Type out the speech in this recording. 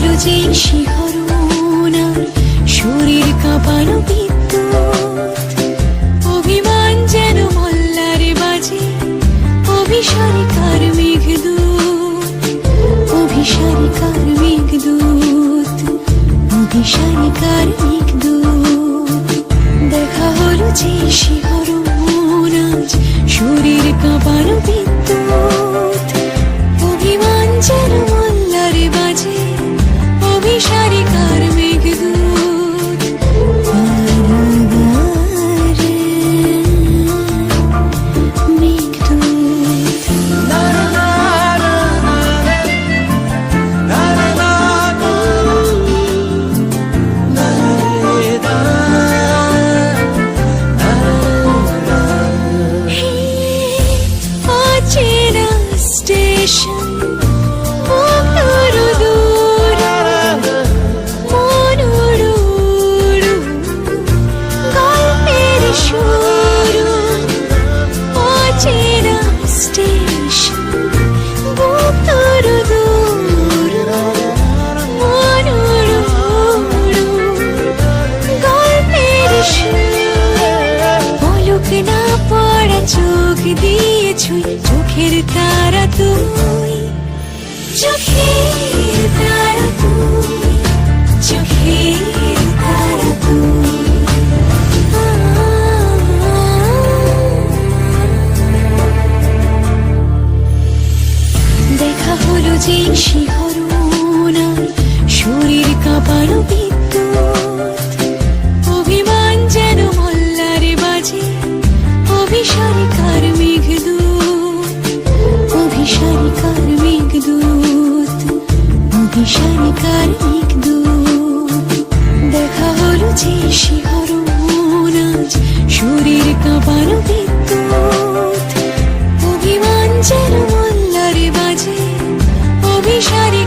হলো যে শিহরণ আর শরীর কাঁপানো বিদ্যুৎ, অভিমান যেন মল্লারে বাজে, অভিসারিকার মেঘদূত, অভিসারিকার মেঘদূত, অভিসারিকার মেঘদূত। দেখা হলো যে শিহরণ আজ শরীর কাঁপানো বিদ্যুৎ, অভিমান যেন মল্লারে বাজে, অভিসারিকার মেঘদূত। মেঘদূত অচেনা স্টেশন, না পড়া চোখ দিয়ে ছুঁই, চোখের তারা তুই, চোখের তারা তুই, চোখের তারা তুই। দেখা হলো যে শিহরণ আর শরীর কাঁপানো বিদ্যুৎ, অভিমান যেন মল্লারে বাজে, অভিসারিকার মেঘদূত, অভিসারিকার মেঘদূত, অভিসারিকার মেঘদূত। দেখা হলো যে শিহরণ আজ শরীর কাঁপানো বিদ্যুৎ, অভিমান যেন মল্লারে বাজে, অভিসারিকার